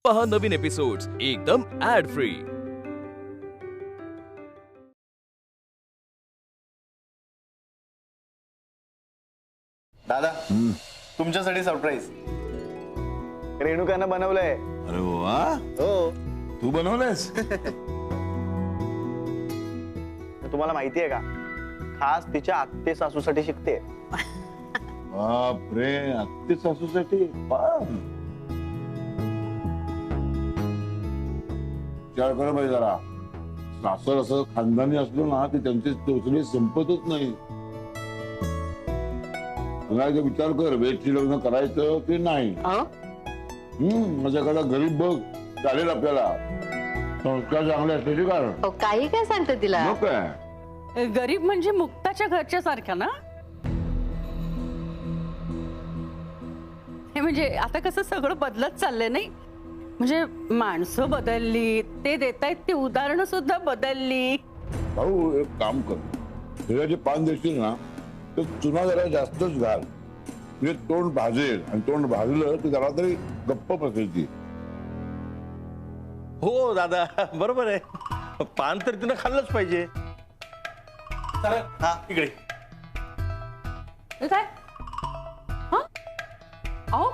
पहा नवीन एपिसोड्स एकदम add free. दादा तुमच्यासाठी सरप्राईज रेणुकानं बनवलंय। अरे वा, हो तू बनवलंयस? तुम्हाला माहितीये का, खास तिच्या आत्ते सासूसाठी शिकते। बापरे, आत्ते सासूसाठी विचार कर बाई जरा। सासर असं खानदानी असलो ना ते त्यांचे टोचणे संपतच नाही। विचार कर, वेदची लग्न करायचं की नाही? माझ्याकडे गरीब बघ चालेल आपल्याला, संस्कार चांगले असल्याचे कारण। काही काय सांगते तिला? मग काय, गरीब म्हणजे मुक्ताच्या घरच्या सारख्या ना? हे म्हणजे आता कसं सगळं बदलत चाललंय नाही? म्हणजे माणसं बदलली, ते देतायत ती उदाहरणं सुद्धा बदलली। भाऊ एक काम कर, हिऱ्याचे पान देशील ना तर चुना जरा जास्तच घाल, म्हणजे तोंड भाजेल, आणि तोंड भाजलं तर जरा तरी गप्प बसायची। हो दादा बरोबर आहे, पान तर तिनं खाल्लंच पाहिजे। हा इकडे काय अहो,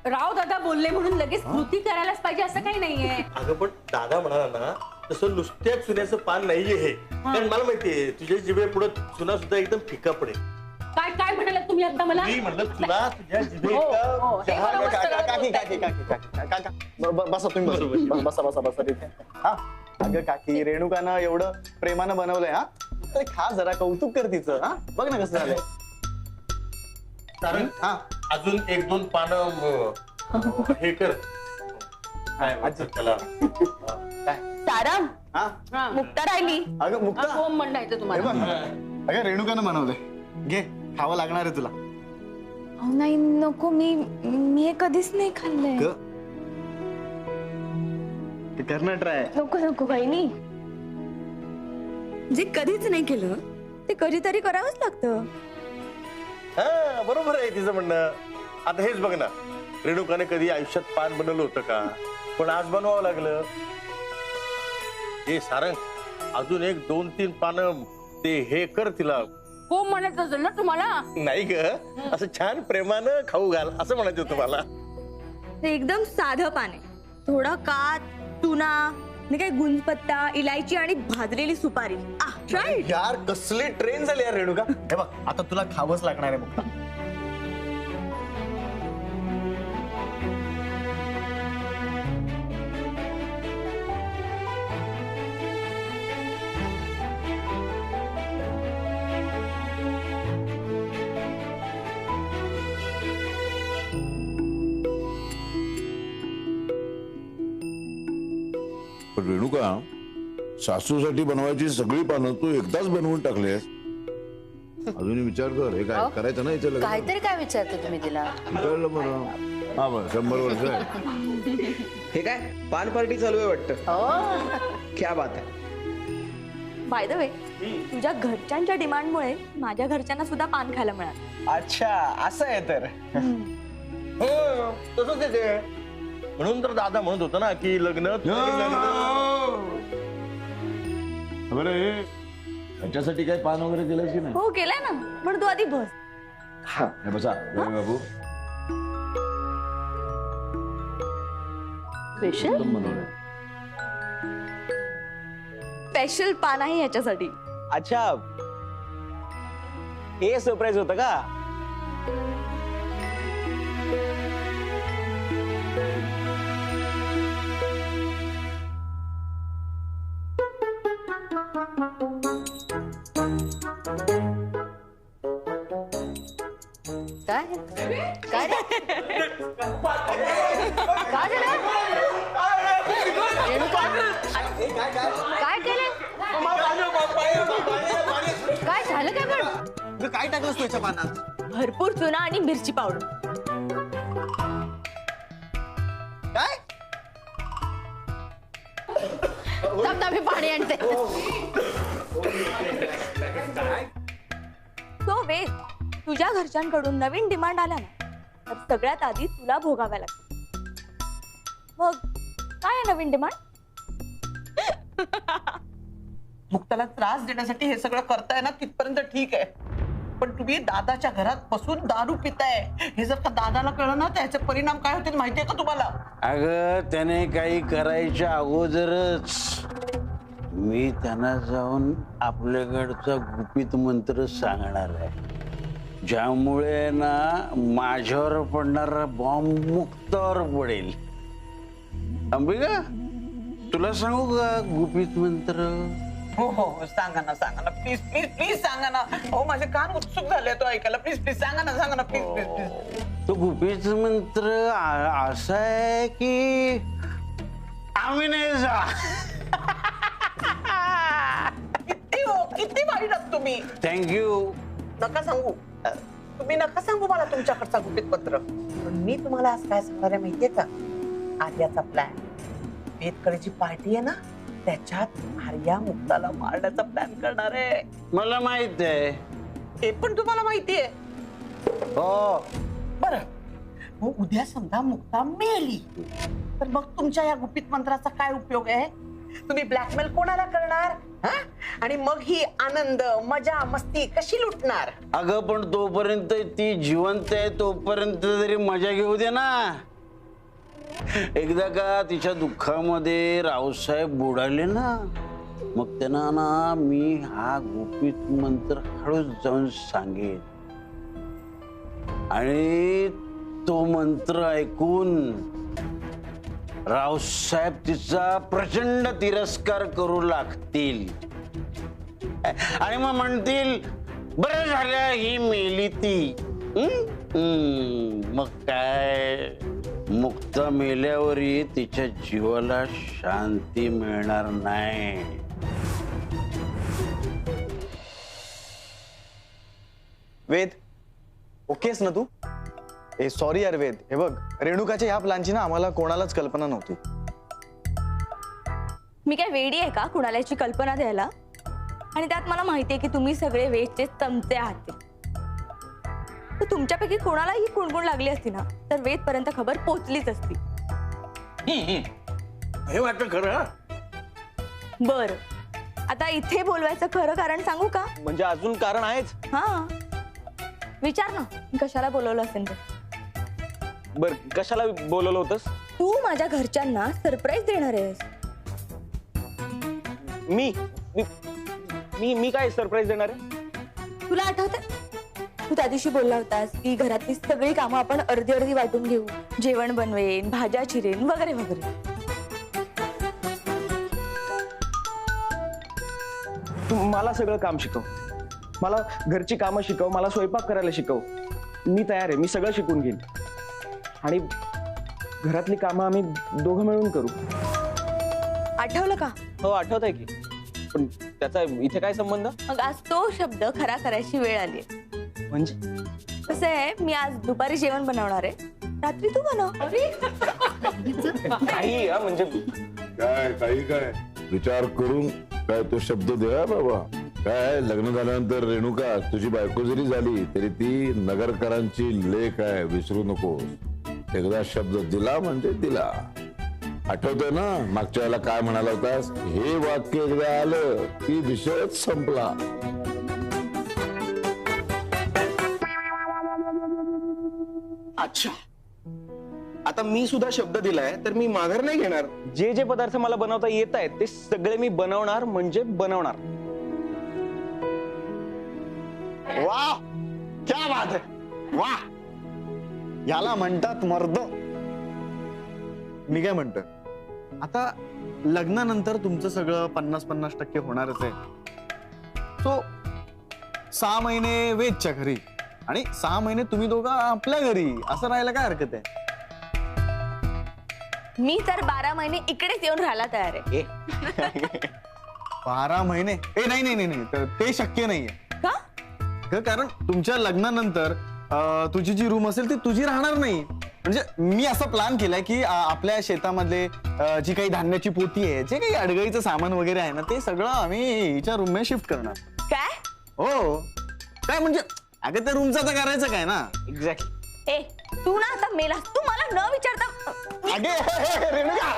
राव दादा बोलले म्हणून लगेच कृती करायलाच पाहिजे असं काही नाहीये। अगं पण दादा म्हणाला ना तसं नुसत्या चुन्याचं पान नाहीये हे, कारण मला माहितीये तुझ्या जिभे पुढे चुना सुद्धा एकदम फिका पडेल। काय काय म्हणाला तुम्ही आता मला? मी म्हणलं तुला तुझ्या जिभे बसा तुम्ही, बसा तिथे। हा अगं काकी, रेणुकानं एवढं प्रेमानं बनवलंय, हा तर खा जरा, कौतुक कर तिचं। हा बघ ना कसं झालंय। कारण हा अजून एक दोन पानं हे कर, काय म्हणतात त्याला? सारंग, हा मुक्ता राहिली। अगं मुक्ता, होम म्हणायचं हे तुम्हाला? बघ अगं रेणुकानं बनवलंय, घे खावं लागणार आहे तुला। नाही नको, मी हे कधीच नाही खाल्लंय। ते कर ना ट्राय। नको नको बहिणी, जे कधीच नाही केलं ते कधीतरी करावंच लागतं। हा बरोबर आहे तिचं म्हणणं। आता हेच बघ ना, रेणुकाने कधी आयुष्यात पान बनवलं होतं का? पण आज बनवावं लागलं। हे सारंग, अजून एक दोन तीन पानं ते हे कर तिला। होम म्हणायचं असेल ना तुम्हाला? नाही ग, असं छान प्रेमानं खाऊ घाल असं म्हणायचं होतं मला। ते एकदम साधं पान आहे, थोडा कात, चुना, आणि काही गुंजपत्ता, इलायची आणि भाजलेली सुपारी। ट्राय यार कसली ट्रेन झाली यार रेणुका। हे बघ आता तुला खावंच लागणार आहे मुक्ता। पण रेणुका, सासूसाठी बनवायची सगळी पानं तू एकदाच बनवून टाकलेस। अजूनही विचार कर, हे काय करायचं नाही त्याला? काहीतरी काय विचारते तुम्ही तिला? विचारलं बरं, हा बरं 100 वर्ष आहे। हे काय पान पार्टी चालू आहे वाटतं? क्या बात आहे। बाय द वे, तुझ्या घरच्यांच्या डिमांडमुळे माझ्या घरच्यांना सुद्धा पान खायला मिळालं। अच्छा असं आहे तर। हो तसंच आहे ते, म्हणून तर दादा म्हणत होता ना की लग्न बरं, त्याच्यासाठी काही पान वगैरे केलंस की नाही? हो केलंय ना, पण तू आधी बस। हे बसा रवी बाबू, स्पेशल एकदम बनवलंय। स्पेशल पान आहे याच्यासाठी। अच्छा हे सरप्राईज होतं का? काय काय रे? काय झालं? रेणुका, काय केलं? काय झालं काय? पण काय टाकलंस तुझ्या पानात? भरपूर चुना आणि मिरची पावडर। काय? मी पाणी आणते। तो वेद, तुझ्या घरच्यांकडून नवीन डिमांड आला ना तर सगळ्यात आधी तुला भोगाव्या लागतात, मग काय आहे नवीन डिमांड? मुक्ताला त्रास देण्यासाठी हे सगळं करताय ना तिथपर्यंत ठीक आहे, पण तुम्ही दादाच्या घरात बसून दारू पिताय हे जर का दादाला कळलं ना त्याचे परिणाम काय होतील माहितीये का तुम्हाला? अगं त्याने काही करायच्या अगोदरच मी त्यांना जाऊन आपल्याकडचा गुपित मंत्र सांगणार आहे, ज्यामुळे ना माझ्यावर पडणारा बॉम्ब मुक्तावर पडेल. अंबिका तुला सांगू का गुपित मंत्र? हो हो सांगा ना प्लीज प्लीज प्लीज सांगा ना. हो माझे कान उत्सुक झाले तो ऐकायला. प्लीज प्लीज सांगा ना प्लीज प्लीज प्लीज. तो गुपित मंत्र असा आहे की आम्ही नाही जा. किती वाईट आहात तुम्ही. थँक्यू. नका सांगू, तुम्ही नका सांगू मला तुमच्याकडचा गुपित पत्र. पण मी तुम्हाला आज काय सांगणार आहे माहितीये का? आर्याचा प्लॅन, वेदकडेची पार्टी आहे ना त्याच्यात आर्या मुक्ताला मारण्याचा प्लॅन करणार आहे. मला माहित आहे. हे पण तुम्हाला माहितीये? हो. बर मग उद्या समजा मुक्ता मेली तर मग तुमच्या या गुपित मंत्राचा काय उपयोग आहे? तुम्ही ब्लॅकमेल कोणाला करणार? आणि मग ही आनंद मजा मस्ती कशी लुटणार? अगं पण तोपर्यंत ती जिवंत आहे तोपर्यंत तरी मजा घेऊ दे ना. एकदा का तिच्या दुःखामध्ये रावसाहेब बुडाले ना मग त्यांना ना मी हा गुपित मंत्र हळूच जाऊन सांगेन आणि तो मंत्र ऐकून रावसाहेब तिचा प्रचंड तिरस्कार करू लागतील आणि मग म्हणतील बरं झालं ही मेली ती. मग काय मुक्ता मेल्यावरही तिच्या जीवाला शांती मिळणार नाही. वेद ओकेस ना तू? ए सॉरी यार वेद, हे बघ रेणुकाच्या ह्या प्लॅनची ना आम्हाला कोणालाच कल्पना नव्हती. मी काय वेडी आहे का कुणाला याची कल्पना द्यायला? आणि त्यात मला माहितीये की तुम्ही सगळे वेदचे चमचे आहात. तर तुमच्यापैकी कोणालाही ही कुणकुण लागली असती ना तर वेद पर्यंत खबर पोहोचलीच असती. हे वाटतं खरं. बर आता इथे बोलवायचं खरं कारण सांगू का? म्हणजे अजून कारण आहेच. हा विचार ना कशाला बोलवलं असेल तर. बर कशाला बोलवलं होतंस? तू माझ्या घरच्यांना सरप्राईज देणार आहेस. मी काय सरप्राईज देणार आहे? तुला आठवतंय तू त्या दिवशी बोलला होतास की घरातली सगळी कामं आपण अर्धी अर्धी वाटून घेऊ, जेवण बनवेन, भाज्या चिरेन वगैरे वगैरे. तू मला सगळं काम शिकव, मला घरची कामं शिकव, मला स्वयंपाक करायला शिकव. मी तयार आहे, मी सगळं शिकून घेईन आणि घरातली कामं आम्ही दोघं मिळून करू. आठवलं का? हो आठवत आहे की, पण त्याचा इथे काय संबंध? मग आज तो शब्द खरा करायची वेळ आली. म्हणजे कसं आहे मी आज दुपारी जेवण बनवणार आहे, रात्री तू बनव. काही म्हणजे काय काही काय विचार करून काय तो शब्द द्या बाबा. काय लग्न झाल्यानंतर रेणुका तुझी बायको जरी झाली तरी ती नगरकरांची लेक आहे, विसरू नको. एकदा शब्द दिला म्हणजे दिला. आठवतंय ना मागच्या वेळेला काय म्हणाला होतास? हे वाक्य एकदा आलं की विषयच संपला. अच्छा आता मी सुद्धा शब्द दिलाय तर मी माघार नाही घेणार. जे जे पदार्थ मला बनवता येत आहेत ते सगळे मी बनवणार म्हणजे बनवणार. वाह क्या बात है, वाह. याला म्हणतात मर्द. मी काय म्हणतोय आता लग्नानंतर तुमचं सगळं 50-50% होणारच आहे. सो 6 महिने वेदच्या घरी आणि 6 महिने तुम्ही दोघं आपल्या घरी, असं राहायला काय हरकत आहे? मी तर 12 महिने इकडेच येऊन राहायला तयार आहे. 12 महिने? नाही ते शक्य नाहीये. का? कारण तुमच्या लग्नानंतर तुझी जी रूम असेल ती तुझी राहणार नाही. म्हणजे मी असा प्लॅन केलाय की आपल्या शेतामधले जी काही धान्याची पोती आहे, जे काही अडगळीचं सामान वगैरे आहे ना, ते सगळं आम्ही हिच्या रूम मध्ये शिफ्ट करणार. काय? हो काय म्हणजे अगं त्या रूमचं तर करायचं काय ना. एक्झॅक्टली. ए तू ना आता मेलास. तू मला न विचारता अगे रेणुका,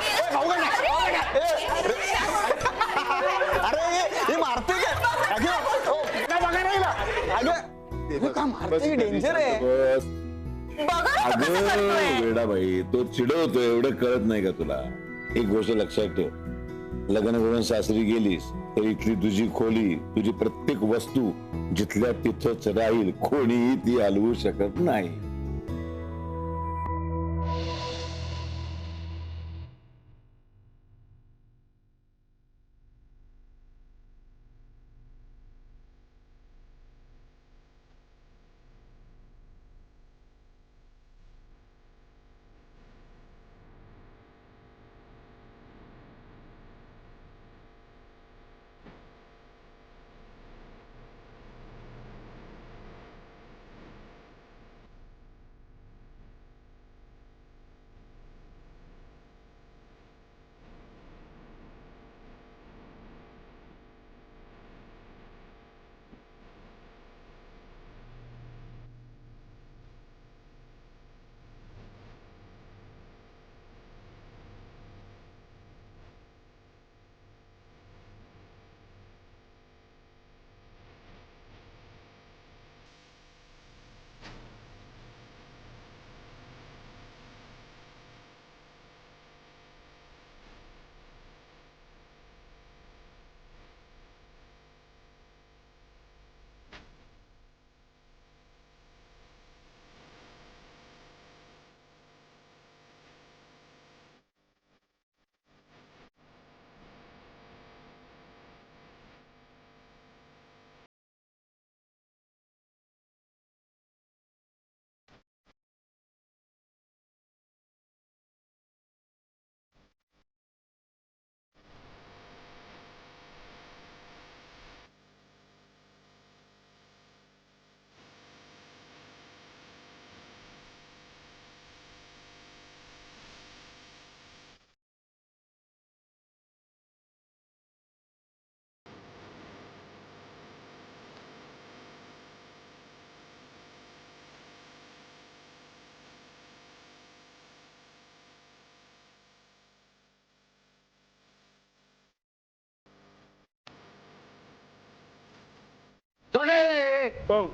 थोडंसं डेंजर आहे. बस. बघा ना तो कसं करतोय. अगं वेडा भाई, तो चिडवतो, एवढं कळत नाही का तुला? एक गोष्ट लक्षात ठेव, लग्न करून सासरी गेलीस तर इथली तुझी खोली, तुझी प्रत्येक वस्तू जिथल्या तिथंच राहील, कोणीही ती हलवू शकत नाही.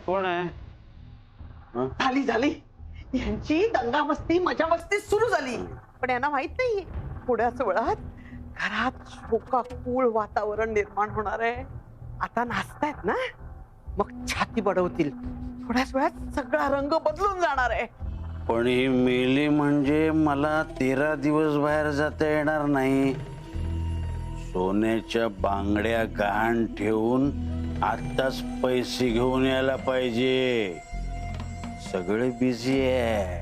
कोण आहे? झाली झाली यांची दंगा मस्ती मजा मस्ती सुरू झाली, पण यांना माहित नाहीये थोड्याच वेळात घरात शोकाकूळ वातावरण निर्माण होणार आहे. आता नाचतायत ना, मग छाती बडवतील, थोड्याच वेळात सगळा रंग बदलून जाणार आहे. पण ही मेली म्हणजे मला 13 दिवस बाहेर जाता येणार नाही. सोन्याच्या बांगड्या गहाण ठेवून आताच पैसे घेऊन यायला पाहिजे. सगळे बिझी आहे,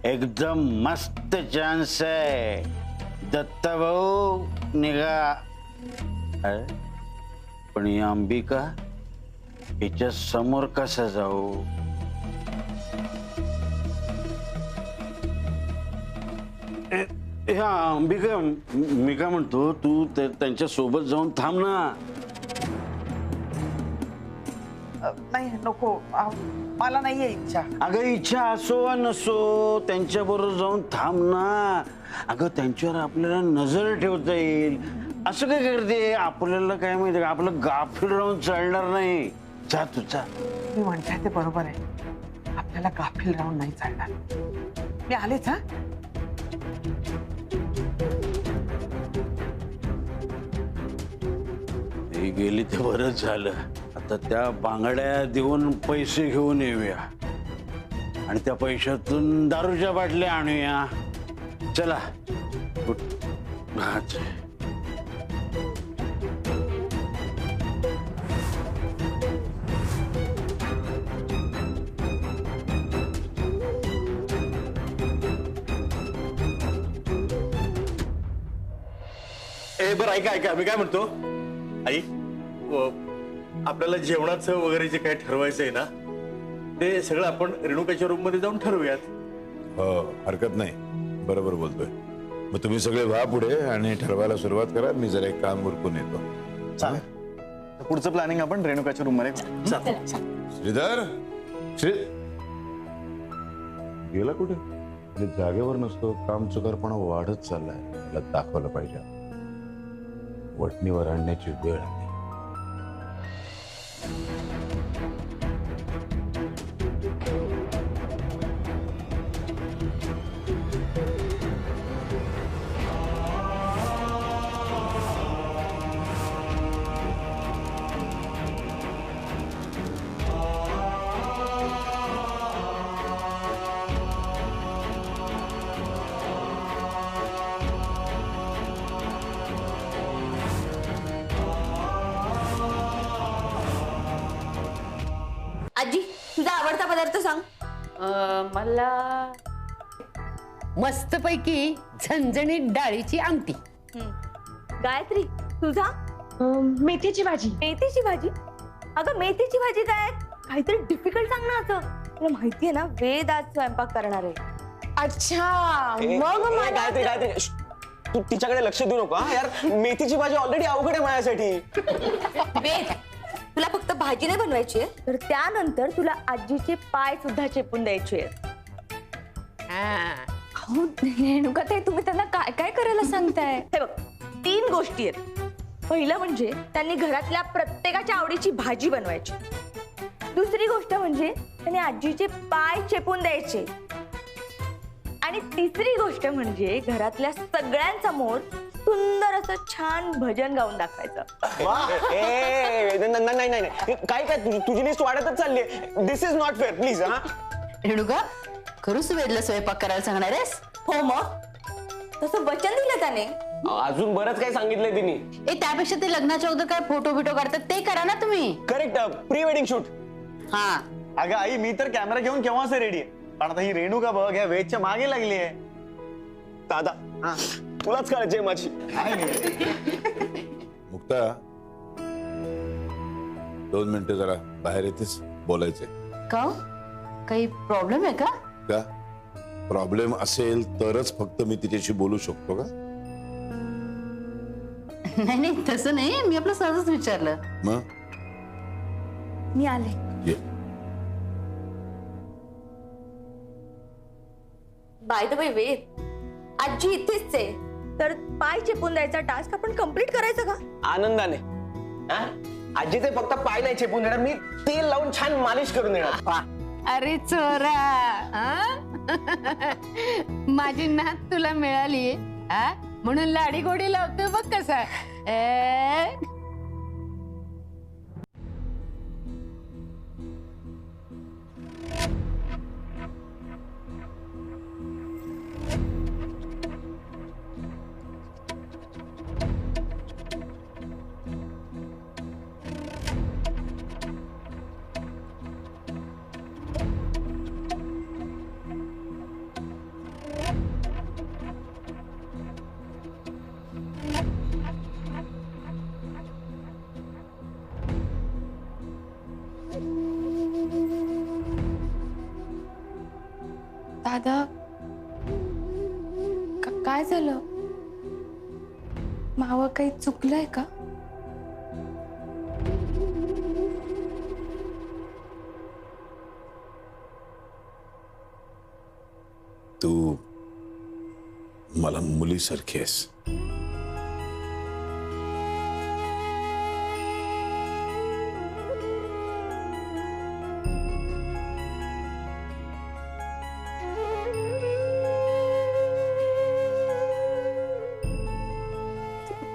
एकदम मस्त चान्स आहे. दत्ता भाऊ निघा. अरे, पण ही अंबिका हिच्या समोर कसं जाऊ? ह्या अंबिका, मी काय म्हणतो, तू त्यांच्या सोबत जाऊन थांब ना. नाही नको, मला नाहीये इच्छा. अगं इच्छा असो वा नसो, त्यांच्या बरोबर जाऊन थांब ना. अगं त्यांच्यावर आपल्याला नजर ठेवता येईल. असं काय करते? आपल्याला काय माहिती का, आपलं गाफील राहून चालणार नाही. जा तू जा. मी म्हणताय ते बरोबर आहे, आपल्याला गाफील राहून नाही चालणार. मी आलेच. हा, ही गेली ते बरंच झालं. आता त्या बांगड्या देऊन पैसे घेऊन येऊया आणि त्या पैशातून दारूच्या बाटल्या आणूया. चला. बरं ऐका ऐका, मी काय म्हणतो आई, आपल्याला जेवणाचं वगैरे जे काही ठरवायचं आहे ना, ते सगळं आपण रेणुकाच्या रूम मध्ये जाऊन ठरवूयात. हो, हरकत नाही, बरोबर बोलतोय. मग तुम्ही सगळे व्हा पुढे आणि ठरवायला सुरुवात करा. मी जरा एक काम उरकून येतो. चालेल, पुढचं प्लॅनिंग आपण रेणुकाच्या रूम मध्ये करू. श्रीधर, गेला कुठे? जागेवर नसतो, काम चुकारपणा वाढत चाललाय. त्याला दाखवलं पाहिजे, वटणीवर आणण्याची वेळ आली. पदार्थ सांग. मला मस्तपैकी झणझणीत डाळीची आमटी. गायत्री तुझा? मेथीची भाजी. मेथीची भाजी? अगं मेथीची भाजी काय? काहीतरी डिफिकल्ट सांग ना. असं तुला माहितीये ना वेद आज स्वयंपाक करणार आहे. अच्छा मग मला गायत्री गायत्री श्श, तू तिच्याकडे लक्ष देऊ नको हा यार. मेथीची भाजी ऑलरेडी अवघड आहे माझ्यासाठी. वेद तुला फक्त भाजी नाही बनवायची आहे, तर त्यानंतर तुला आजीचे पाय सुद्धा चेपून द्यायचे आहेत. रेणुका ताई तुम्ही त्यांना काय काय करायला सांगताय? हे बघ 3 गोष्टी आहेत. पहिलं म्हणजे त्यांनी घरातल्या प्रत्येकाच्या आवडीची भाजी बनवायची. दुसरी गोष्ट म्हणजे त्यांनी आजीचे पाय चेपून द्यायचे. आणि तिसरी गोष्ट म्हणजे घरातल्या सगळ्यांसमोर सुंदर असं छान भजन गाऊन दाखवायचं. नाही नाही नाही काय काय तुझी लिस्ट वाढतच चालली. दिस इज नॉट फेअर प्लीज. हा रेणुका खरंच वेदला स्वयंपाक करायला सांगणार आहेस? हो मग तसं वचन दिलं त्याने. अजून बरंच काही सांगितलंय तिने. त्यापेक्षा ते लग्नाच्या अगोदर काय फोटो बिटो काढतात ते करा ना तुम्ही. Correct pre wedding shoot. हा अगं आई मी तर कॅमेरा घेऊन केव्हाच रेडी आहे. पण आता ही रेणुका बघ या वेदच्या मागे लागली आहे. दादा तुलाच काळजी आहे माझी. मुक्ता 2 मिनिटं जरा बाहेर येतेस बोलायचंय. का काही प्रॉब्लेम आहे का? का प्रॉब्लेम असेल तरच फक्त मी तिच्याशी बोलू शकतो का? नाही नाही तसं नाही, मी आपलं सहजच विचारलं. मग मी आले. ये. बाय द वे वेद आजी इथेच आहे, तर पाय चेपून द्यायचा टास्क आपण कम्प्लीट करायचा का? आनंदाने. आजीचे फक्त पाय नाही चेपून देणार, मी तेल लावून छान मालिश करून देणार. अरे चोरा माझी नात तुला मिळाली म्हणून लाडी गोडी लावतोय बघ कसा. दादा काय झालं? मावं काही चुकलंय का? तू मला मुलीसारखी आहेस.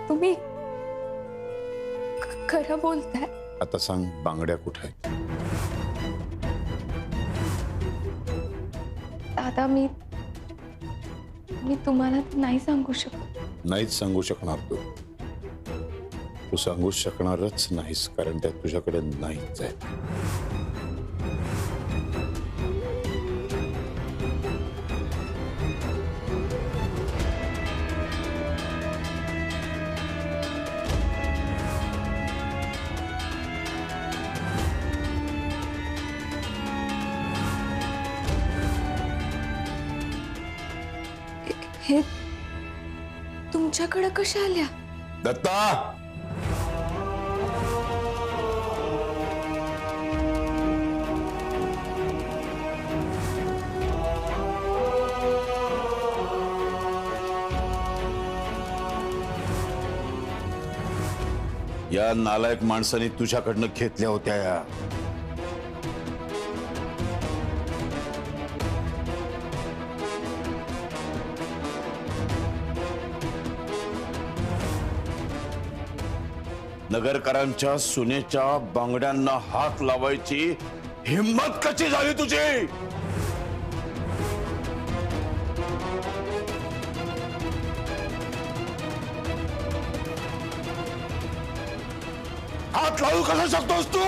तुम्ही खरं बोलताय? आता सांग बांगड्या कुठे आहेत? दादा मी तुम्हाला नाही सांगू शकत. नाहीच सांगू शकणार तू सांगू शकणारच नाहीस, कारण त्या तुझ्याकडे नाहीच आहे. हे तुमच्याकडे कशा आल्या? दत्ता या नालायक माणसाने तुझ्याकडनं घेतल्या होत्या या. नगरकरांच्या सुनेच्या बांगड्यांना हात लावायची हिम्मत कशी झाली तुझी? हात लावू कसा शकतोस तू?